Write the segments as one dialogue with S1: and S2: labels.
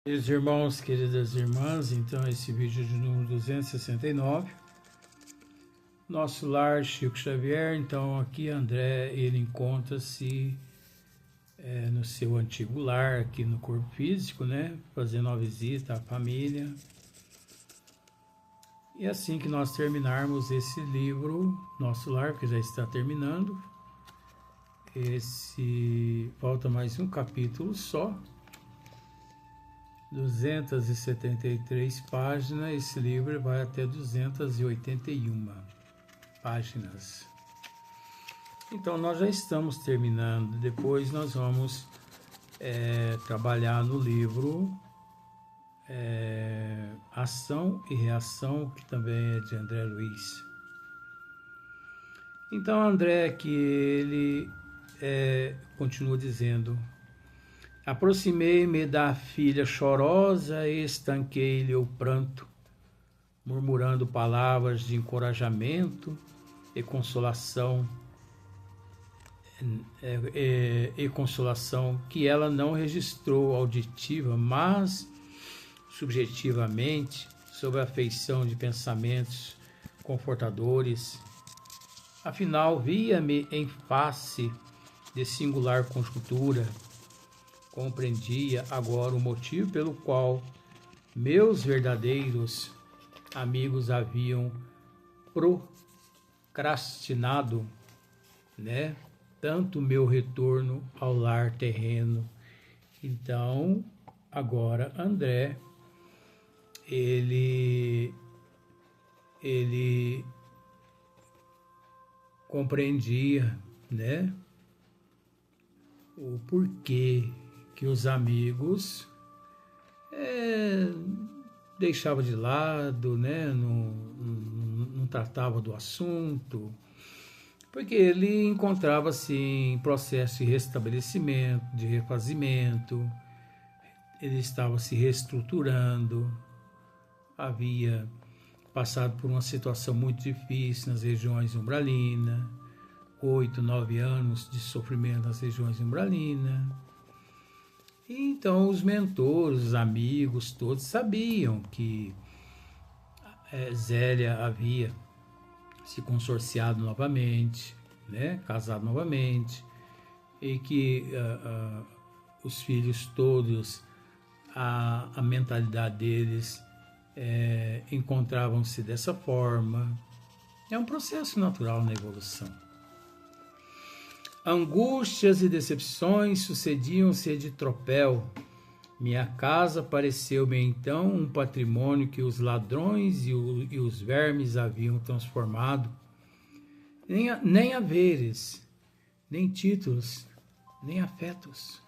S1: Queridos irmãos, queridas irmãs, então esse vídeo de número 269, Nosso Lar Chico Xavier. Então aqui André, ele encontra-se no seu antigo lar, aqui no corpo físico, né, fazendo uma visita à família. E assim que nós terminarmos esse livro, Nosso Lar, que já está terminando, falta mais um capítulo só, 273 páginas, esse livro vai até 281 páginas. Então nós já estamos terminando, depois nós vamos trabalhar no livro Ação e Reação, que também é de André Luiz. Então André, que ele continua dizendo: aproximei-me da filha chorosa e estanquei-lhe o pranto, murmurando palavras de encorajamento e consolação, que ela não registrou auditiva, mas subjetivamente, sob a afeição de pensamentos confortadores. Afinal, via-me em face de singular conjuntura. Compreendia agora o motivo pelo qual meus verdadeiros amigos haviam procrastinado, né, tanto meu retorno ao lar terreno. Então, agora André, ele compreendia, né, o porquê que os amigos deixavam de lado, né, não tratavam do assunto, porque ele encontrava-se em processo de restabelecimento, de refazimento, ele estava se reestruturando, havia passado por uma situação muito difícil nas regiões umbralinas, 8, 9 anos de sofrimento nas regiões umbralinas. E então os mentores, os amigos, todos sabiam que Zélia havia se consorciado novamente, né, casado novamente, e que os filhos todos, a mentalidade deles encontravam-se dessa forma. É um processo natural na evolução. Angústias e decepções sucediam-se de tropel. Minha casa pareceu-me então um patrimônio que os ladrões e os vermes haviam transformado. Nem haveres, nem títulos, nem afetos.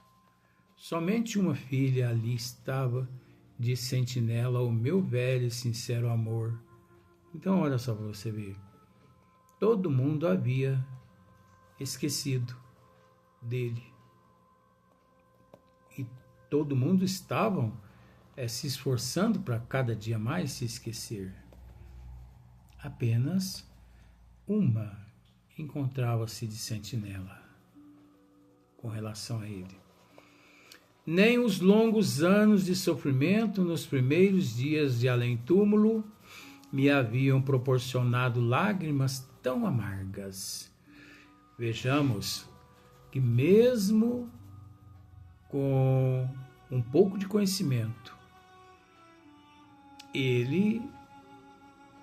S1: Somente uma filha ali estava de sentinela ao meu velho e sincero amor. Então olha só para você ver. Todo mundo havia esquecido dele. E todo mundo estavam se esforçando para cada dia mais se esquecer. Apenas uma encontrava-se de sentinela com relação a ele. Nem os longos anos de sofrimento nos primeiros dias de além-túmulo me haviam proporcionado lágrimas tão amargas. Vejamos que mesmo com um pouco de conhecimento, ele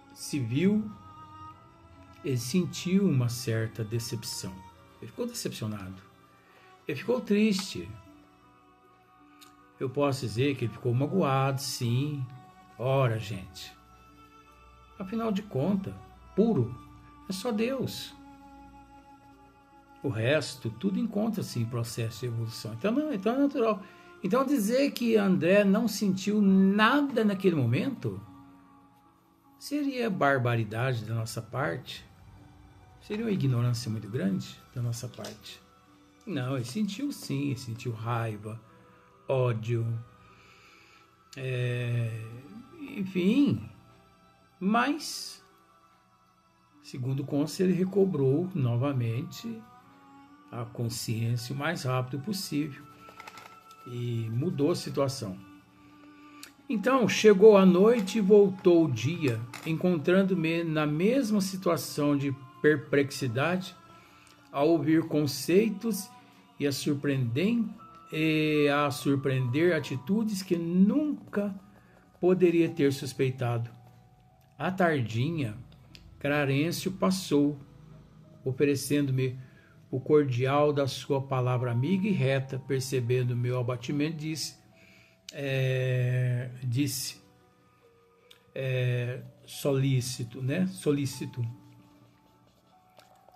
S1: sentiu uma certa decepção. Ele ficou decepcionado. Ele ficou triste. Eu posso dizer que ele ficou magoado, sim. Ora, gente, afinal de contas, puro é só Deus. O resto, tudo encontra-se em processo de evolução. Então é natural. Então dizer que André não sentiu nada naquele momento seria barbaridade da nossa parte. Seria uma ignorância muito grande da nossa parte. Não, ele sentiu sim, ele sentiu raiva, ódio, enfim, mas, segundo consta, ele recobrou novamente a consciência o mais rápido possível e mudou a situação. Então chegou a noite e voltou o dia, encontrando-me na mesma situação de perplexidade, a ouvir conceitos e a surpreender atitudes que nunca poderia ter suspeitado. À tardinha, Clarencio passou, oferecendo-me o cordial da sua palavra amiga e reta. Percebendo meu abatimento, disse solícito,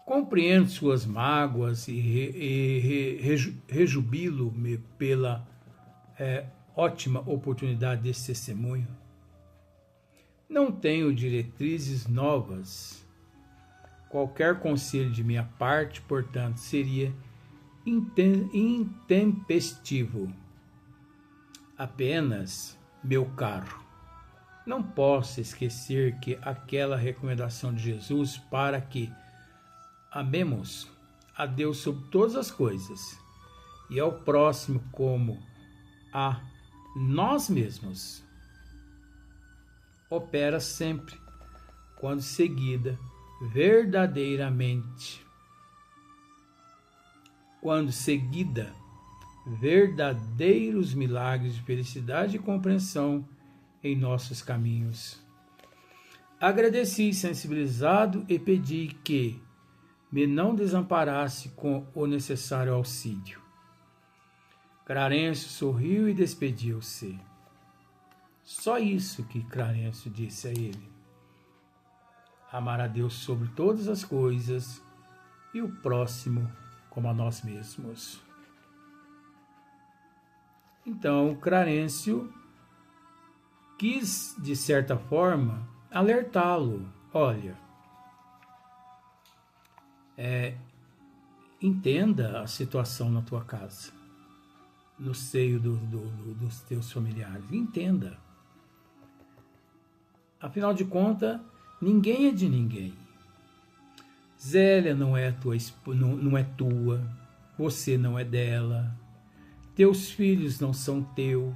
S1: compreendo suas mágoas e rejubilo-me pela ótima oportunidade desse testemunho. Não tenho diretrizes novas. Qualquer conselho de minha parte, portanto, seria intempestivo. Apenas, meu caro, não posso esquecer que aquela recomendação de Jesus para que amemos a Deus sobre todas as coisas e ao próximo como a nós mesmos opera sempre quando seguida verdadeiros milagres de felicidade e compreensão em nossos caminhos. Agradeci sensibilizado e pedi que me não desamparasse com o necessário auxílio. Clarencio sorriu e despediu-se. Só isso que Clarencio disse a ele: amar a Deus sobre todas as coisas e o próximo como a nós mesmos. Então, Clarencio quis, de certa forma, alertá-lo. Olha, entenda a situação na tua casa, no seio dos teus familiares. Entenda. Afinal de contas, ninguém é de ninguém. Zélia não é tua, você não é dela, teus filhos não são teu,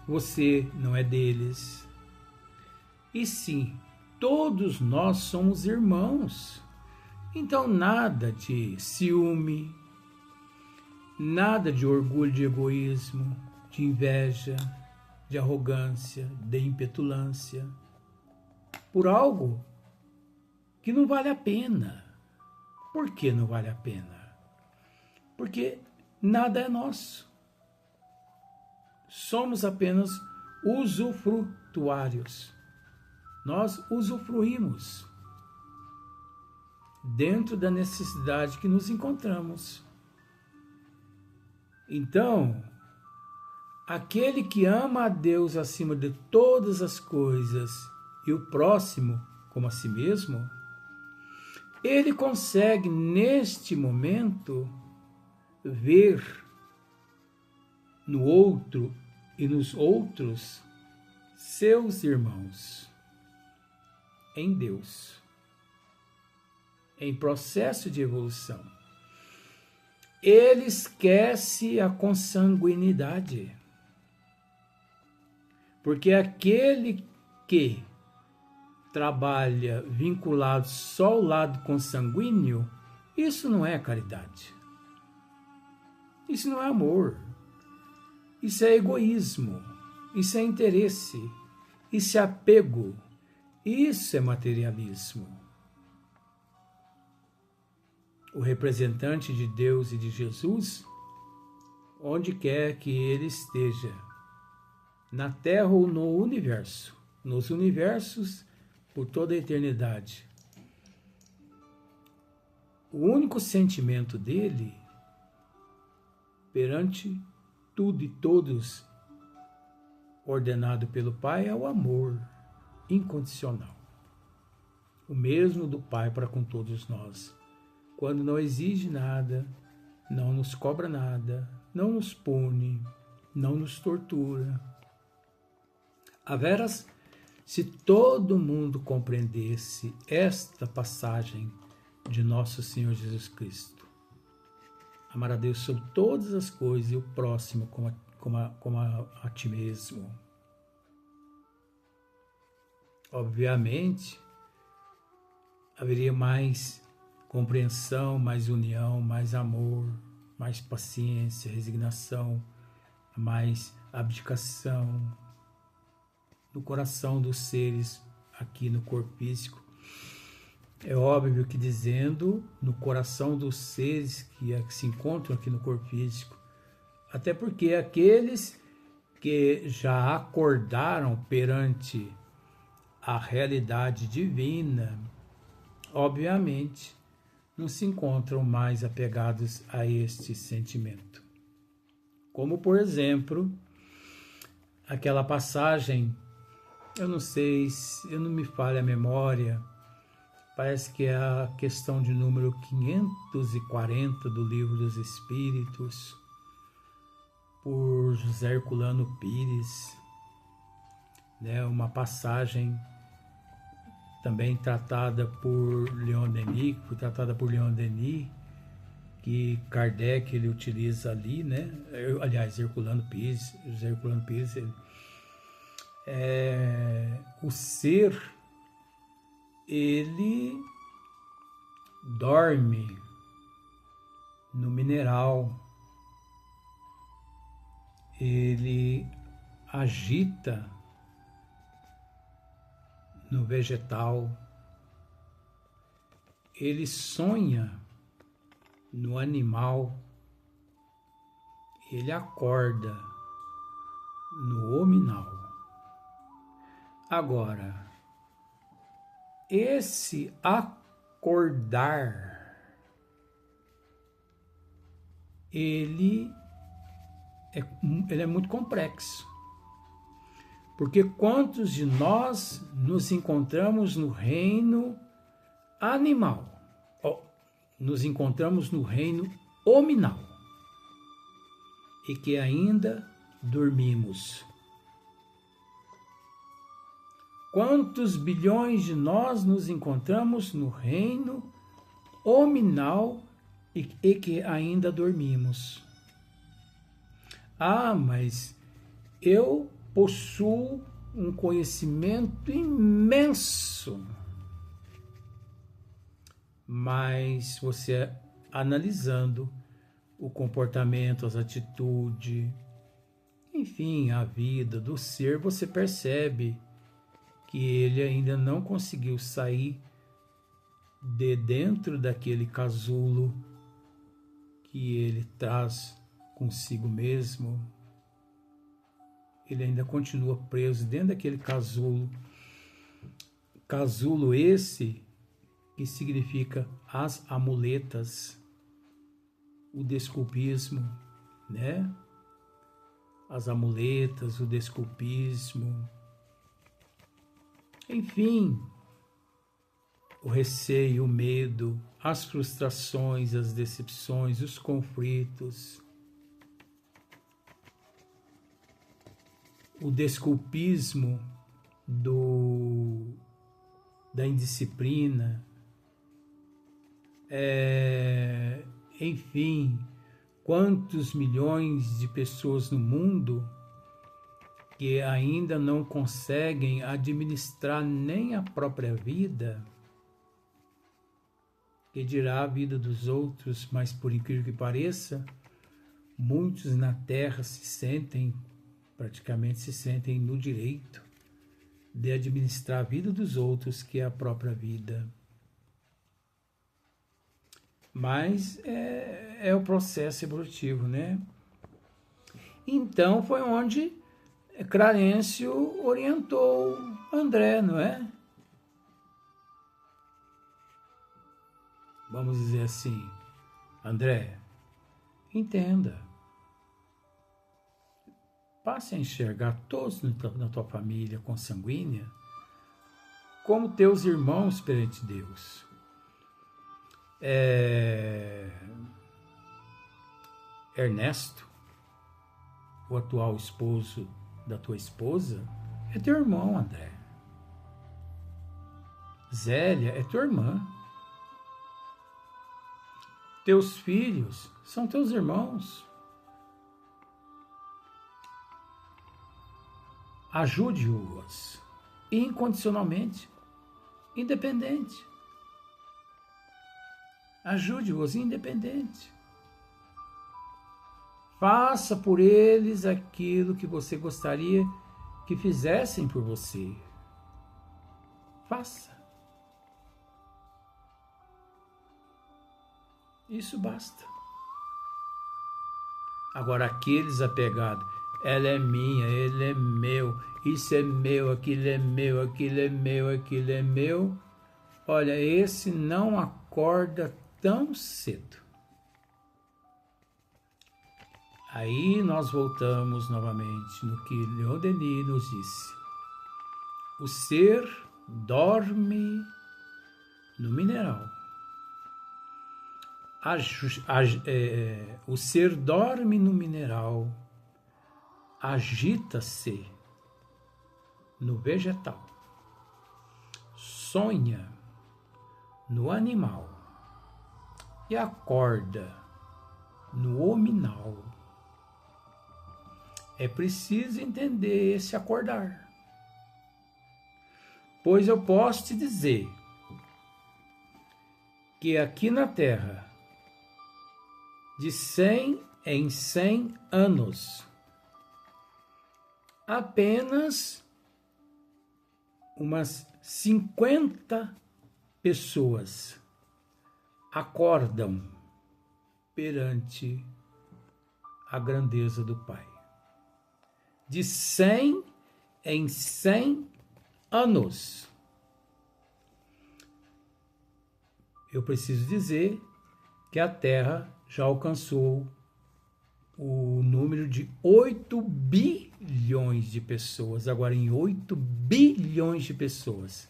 S1: você não é deles. E sim, todos nós somos irmãos. Então nada de ciúme, nada de orgulho, de egoísmo, de inveja, de arrogância, de impetulância, por algo que não vale a pena. Por que não vale a pena? Porque nada é nosso. Somos apenas usufrutuários. Nós usufruímos dentro da necessidade que nos encontramos. Então, aquele que ama a Deus acima de todas as coisas e o próximo como a si mesmo, ele consegue neste momento ver no outro e nos outros seus irmãos em Deus, em processo de evolução. Ele esquece a consanguinidade, porque aquele que trabalha vinculado só ao lado consanguíneo, isso não é caridade. Isso não é amor. Isso é egoísmo. Isso é interesse. Isso é apego. Isso é materialismo. O representante de Deus e de Jesus, onde quer que ele esteja, na Terra ou no universo, nos universos por toda a eternidade, o único sentimento dele perante tudo e todos, ordenado pelo Pai, é o amor incondicional. O mesmo do Pai para com todos nós. Quando não exige nada, não nos cobra nada, não nos pune, não nos tortura. A veras, se todo mundo compreendesse esta passagem de nosso Senhor Jesus Cristo, amar a Deus sobre todas as coisas e o próximo como a ti mesmo, obviamente, haveria mais compreensão, mais união, mais amor, mais paciência, resignação, mais abdicação no coração dos seres aqui no corpo físico. É óbvio que dizendo no coração dos seres que se encontram aqui no corpo físico, até porque aqueles que já acordaram perante a realidade divina, obviamente, não se encontram mais apegados a este sentimento. Como, por exemplo, aquela passagem, eu não sei, se eu não me falha a memória, parece que é a questão de número 540 do Livro dos Espíritos, por José Herculano Pires, né? Uma passagem também tratada por Leon Denis, que Kardec ele utiliza ali, né? Aliás, Herculano Pires, José Herculano Pires, o ser, ele dorme no mineral, ele agita no vegetal, ele sonha no animal, ele acorda no hominal. Agora, esse acordar, ele é muito complexo. Porque quantos de nós nos encontramos no reino animal, nos encontramos no reino hominal, e que ainda dormimos? Quantos bilhões de nós nos encontramos no reino hominal e que ainda dormimos? Ah, mas eu possuo um conhecimento imenso. Mas você, analisando o comportamento, as atitudes, enfim, a vida do ser, você percebe que ele ainda não conseguiu sair de dentro daquele casulo que ele traz consigo mesmo. Ele ainda continua preso dentro daquele casulo. Casulo esse que significa as amuletas, o desculpismo, né? As amuletas, o desculpismo, enfim, o receio, o medo, as frustrações, as decepções, os conflitos, o desculpismo da indisciplina, enfim, quantos milhões de pessoas no mundo que ainda não conseguem administrar nem a própria vida, que dirá a vida dos outros, mas por incrível que pareça, muitos na Terra praticamente se sentem no direito de administrar a vida dos outros, que é a própria vida. Mas é o processo evolutivo, né? Então foi onde Clarencio orientou André, não é? Vamos dizer assim, André, entenda, passe a enxergar todos na tua família consanguínea como teus irmãos perante Deus. Ernesto, o atual esposo da tua esposa, é teu irmão, André. Zélia é tua irmã. Teus filhos são teus irmãos. Ajude-os. incondicionalmente, independente. Ajude-os independente. Faça por eles aquilo que você gostaria que fizessem por você. Faça. Isso basta. Agora, aqueles apegados, ela é minha, ele é meu, isso é meu, aquilo é meu, aquilo é meu, aquilo é meu. Olha, esse não acorda tão cedo. Aí nós voltamos novamente no que Leon Denis nos disse. O ser dorme no mineral. O ser dorme no mineral, agita-se no vegetal, sonha no animal e acorda no hominal. É preciso entender esse acordar, pois eu posso te dizer que aqui na Terra, de 100 em 100 anos, apenas umas 50 pessoas acordam perante a grandeza do Pai. De 100 em 100 anos. Eu preciso dizer que a Terra já alcançou o número de 8 bilhões de pessoas. Agora, em 8 bilhões de pessoas,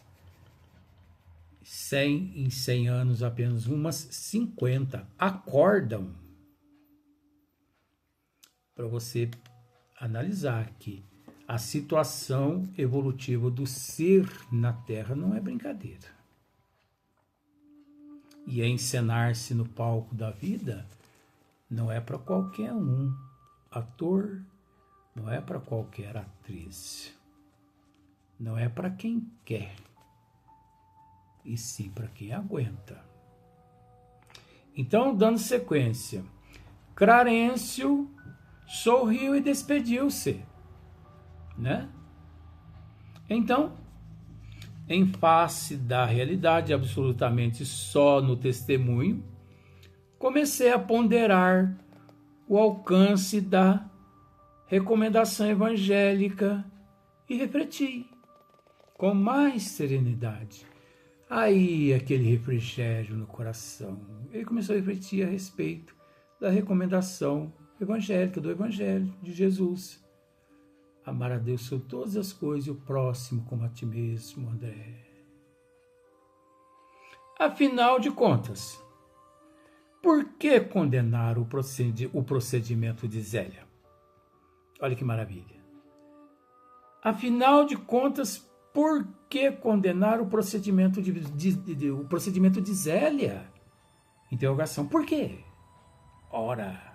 S1: 100 em 100 anos, apenas umas 50 acordam. Para você analisar que a situação evolutiva do ser na Terra não é brincadeira. E encenar-se no palco da vida não é para qualquer um ator, não é para qualquer atriz, não é para quem quer, e sim para quem aguenta. Então, dando sequência, Clarencio sorriu e despediu-se, né? Então, em face da realidade absolutamente só no testemunho, comecei a ponderar o alcance da recomendação evangélica e refleti com mais serenidade. Aí, aquele refrigério no coração. Ele começou a refletir a respeito da recomendação evangélica, do Evangelho de Jesus. Amar a Deus sobre todas as coisas e o próximo como a ti mesmo, André. Afinal de contas, por que condenar o procedimento de Zélia? Olha que maravilha. Afinal de contas, por que condenar o procedimento de Zélia? Interrogação. Por quê? Ora,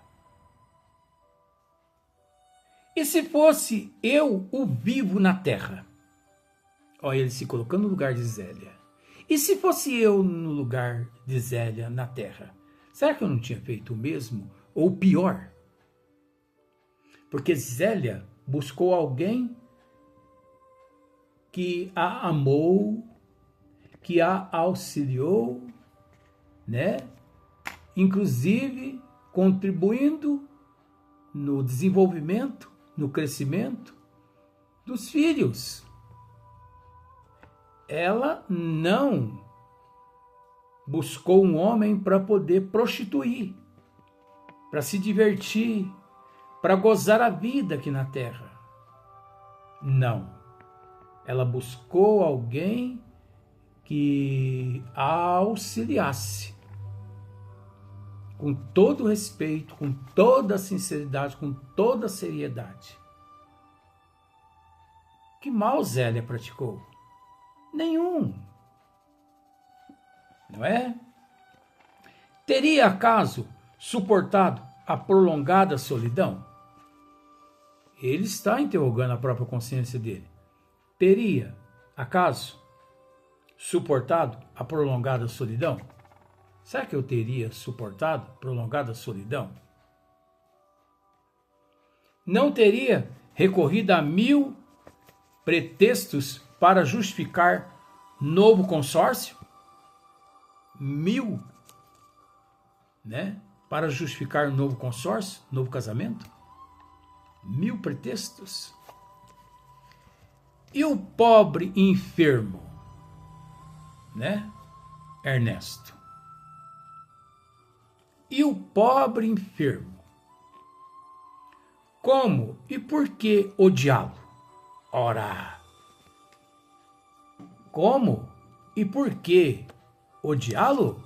S1: e se fosse eu o vivo na terra? Olha ele se colocando no lugar de Zélia. E se fosse eu no lugar de Zélia na terra? Será que eu não tinha feito o mesmo? Ou pior? Porque Zélia buscou alguém que a amou, que a auxiliou, né? Inclusive contribuindo no desenvolvimento, no crescimento dos filhos. Ela não buscou um homem para poder prostituir, para se divertir, para gozar a vida aqui na terra. Não. Ela buscou alguém que a auxiliasse com todo respeito, com toda sinceridade, com toda seriedade. Que mal Zélia praticou? Nenhum. Não é? Teria acaso suportado a prolongada solidão? Ele está interrogando a própria consciência dele. Teria acaso suportado a prolongada solidão? Será que eu teria suportado prolongada solidão? Não teria recorrido a 1000 pretextos para justificar novo consórcio? 1000, né? Para justificar novo consórcio, novo casamento? 1000 pretextos. E o pobre enfermo, né, Ernesto? E o pobre enfermo? Como e por que odiá-lo? Ora, como e por que odiá-lo?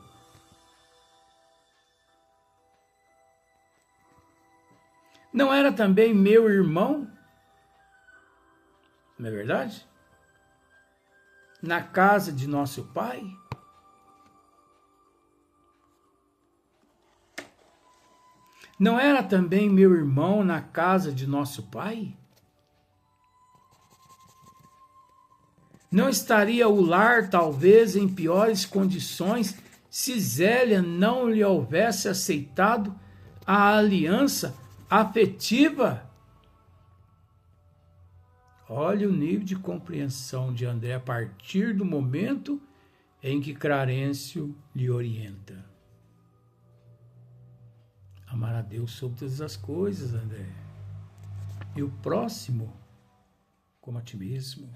S1: Não era também meu irmão? Não é verdade? Na casa de nosso pai? Não era também meu irmão na casa de nosso pai? Não estaria o lar talvez em piores condições se Zélia não lhe houvesse aceitado a aliança afetiva? Olha o nível de compreensão de André a partir do momento em que Clarencio lhe orienta. Amar a Deus sobre todas as coisas, André. E o próximo como a ti mesmo.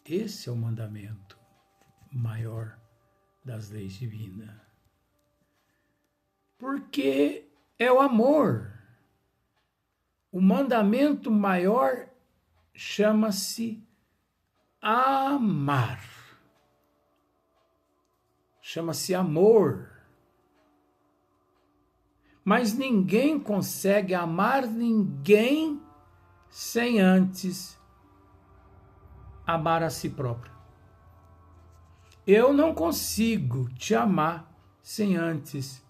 S1: Esse é o mandamento maior das leis divinas. Porque é o amor. O mandamento maior chama-se amar. Chama-se amor. Mas ninguém consegue amar ninguém sem antes amar a si próprio. Eu não consigo te amar sem antes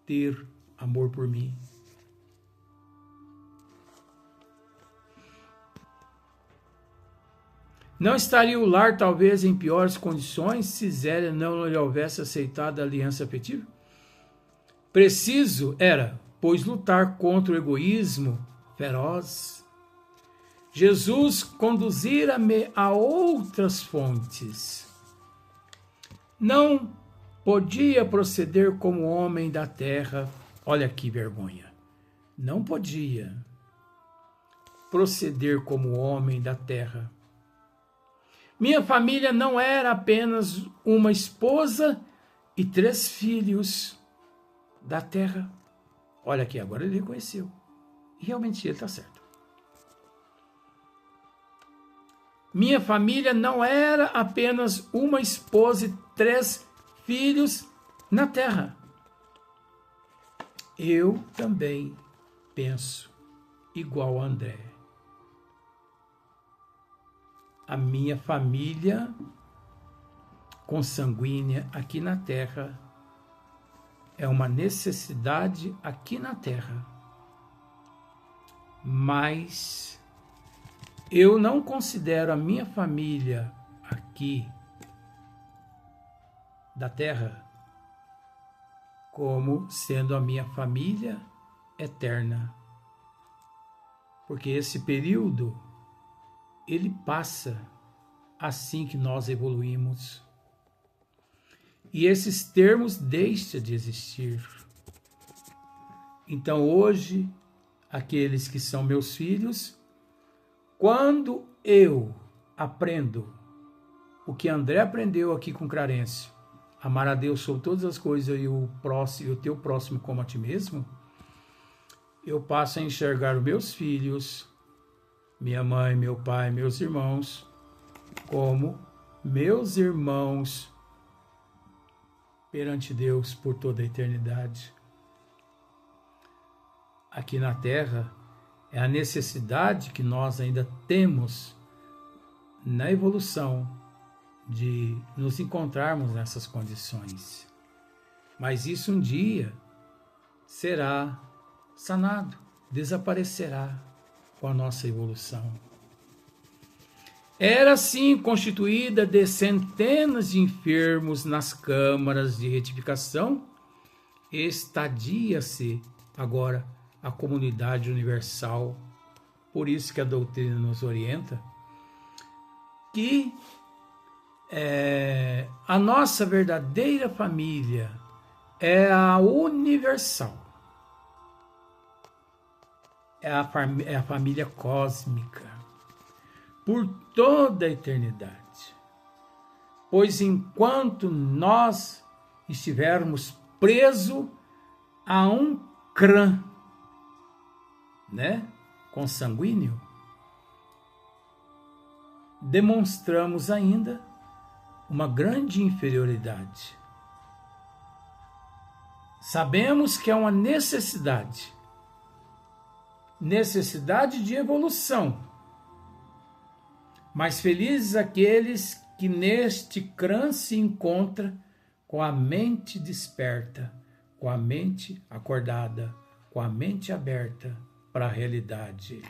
S1: ter amor por mim. Não estaria o lar talvez em piores condições se Zélia não lhe houvesse aceitado a aliança afetiva? Preciso era, pois, lutar contra o egoísmo feroz. Jesus conduzira-me a outras fontes. Não podia proceder como homem da terra. Olha que vergonha. Não podia proceder como homem da terra. Minha família não era apenas uma esposa e 3 filhos da terra. Olha aqui, agora ele reconheceu. E realmente ele está certo. Minha família não era apenas uma esposa e 3 filhos na terra. Eu também penso igual a André. A minha família consanguínea aqui na terra é uma necessidade aqui na terra. Mas eu não considero a minha família aqui da terra como sendo a minha família eterna. Porque esse período, ele passa assim que nós evoluímos. E esses termos deixam de existir. Então hoje, aqueles que são meus filhos, quando eu aprendo o que André aprendeu aqui com Clarencio, amar a Deus sobre todas as coisas e o teu próximo como a ti mesmo, eu passo a enxergar os meus filhos, minha mãe, meu pai, meus irmãos, como meus irmãos perante Deus por toda a eternidade. Aqui na Terra é a necessidade que nós ainda temos na evolução de nos encontrarmos nessas condições. Mas isso um dia será sanado, desaparecerá com a nossa evolução. era assim constituída de centenas de enfermos nas câmaras de retificação, estadia-se agora a comunidade universal. Por isso que a doutrina nos orienta que a nossa verdadeira família é a universal, é a família cósmica, por toda a eternidade. Pois enquanto nós estivermos presos a um clã, consanguíneo, demonstramos ainda uma grande inferioridade. Sabemos que é uma necessidade de evolução, mas felizes aqueles que neste clã se encontram com a mente desperta, com a mente acordada, com a mente aberta para a realidade.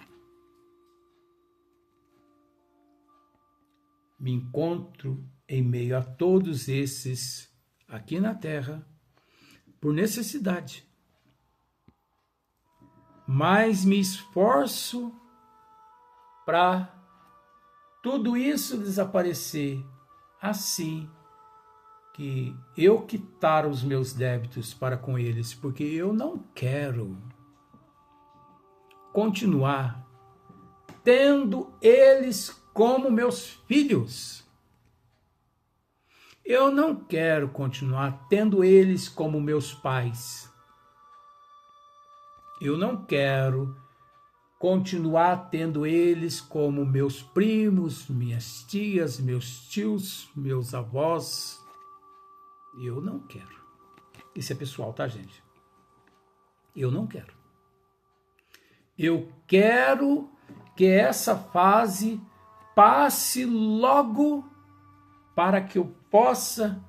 S1: Me encontro em meio a todos esses aqui na Terra por necessidade, mas me esforço para tudo isso desaparecer, assim que eu quitar os meus débitos para com eles, porque eu não quero continuar tendo eles como meus filhos. Eu não quero continuar tendo eles como meus pais. Eu não quero continuar tendo eles como meus primos, minhas tias, meus tios, meus avós. Eu não quero. Isso é pessoal, tá, gente? Eu não quero. Eu quero que essa fase passe logo para que eu possa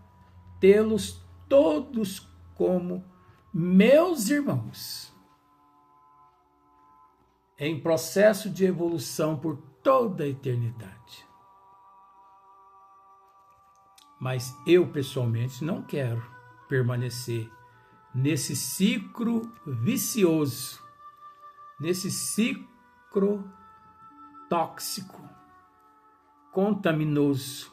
S1: tê-los todos como meus irmãos, em processo de evolução por toda a eternidade. Mas eu, pessoalmente, não quero permanecer nesse ciclo vicioso, nesse ciclo tóxico, contagioso,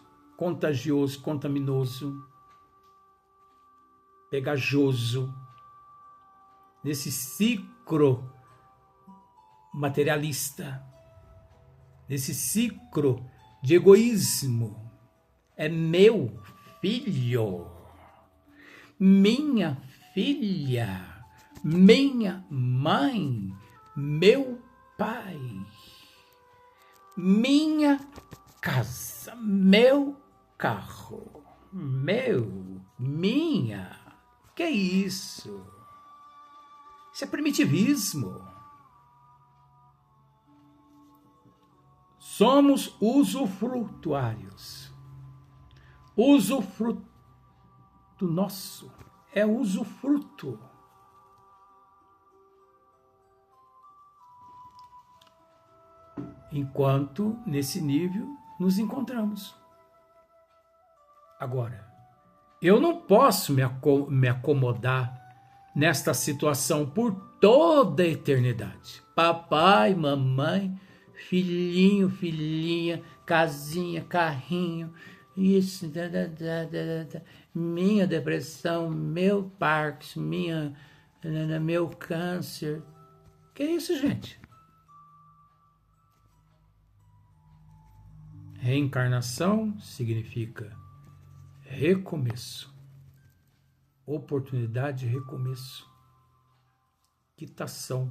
S1: pegajoso, nesse ciclo materialista, nesse ciclo de egoísmo. É meu filho, minha filha, minha mãe, meu pai, minha casa, meu carro, minha. Que é isso? Isso é primitivismo. Somos usufrutuários. Usufruto nosso é usufruto. Enquanto nesse nível nos encontramos. Agora, eu não posso me acomodar nesta situação por toda a eternidade. Papai, mamãe, filhinho, filhinha, casinha, carrinho, isso, minha depressão, meu Parkinson, meu câncer. Que é isso, gente? Reencarnação significa recomeço, oportunidade de recomeço, quitação,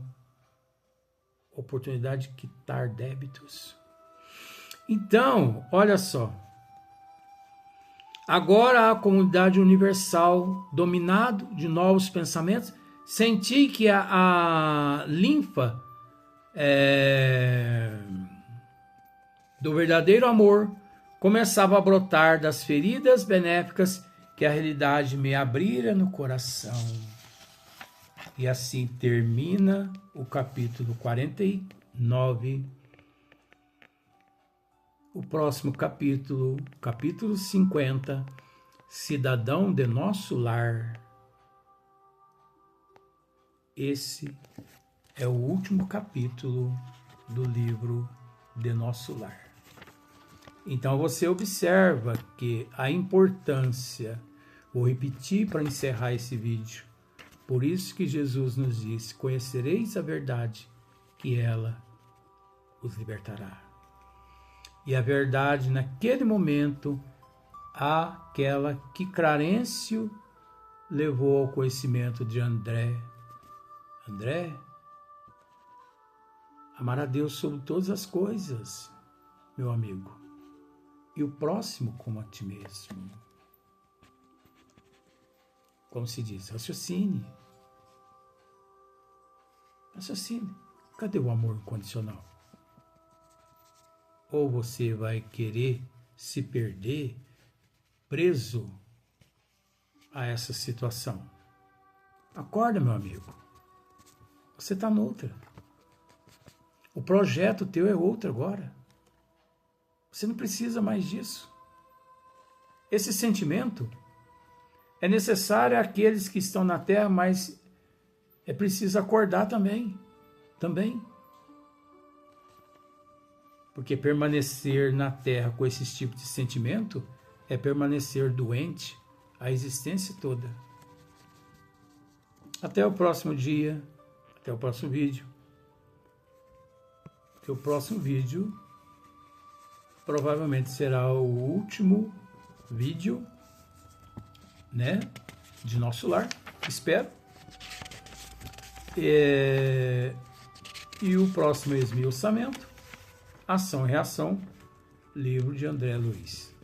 S1: oportunidade de quitar débitos. Então, olha só, agora a comunidade universal, dominado de novos pensamentos, senti que a linfa do verdadeiro amor começava a brotar das feridas benéficas que a realidade me abrira no coração. E assim termina o capítulo 49 o próximo capítulo, capítulo 50, Cidadão de Nosso Lar. Esse é o último capítulo do livro de Nosso Lar. Então você observa que a importância, vou repetir para encerrar esse vídeo, por isso que Jesus nos disse: conhecereis a verdade, que ela os libertará. E a verdade, naquele momento, aquela que Clarencio levou ao conhecimento de André. André, amar a Deus sobre todas as coisas, meu amigo, e o próximo como a ti mesmo. Como se diz, raciocine. Raciocine. Cadê o amor incondicional? Ou você vai querer se perder preso a essa situação? Acorda, meu amigo. Você está noutra. O projeto teu é outro agora. Você não precisa mais disso. Esse sentimento é necessário àqueles que estão na terra, mas é preciso acordar também. Porque permanecer na terra com esse tipo de sentimento é permanecer doente a existência toda. Até o próximo dia, até o próximo vídeo. Que o próximo vídeo provavelmente será o último vídeo, né, de Nosso Lar, espero. E o próximo esmiuçamento, Ação e Reação, livro de André Luiz.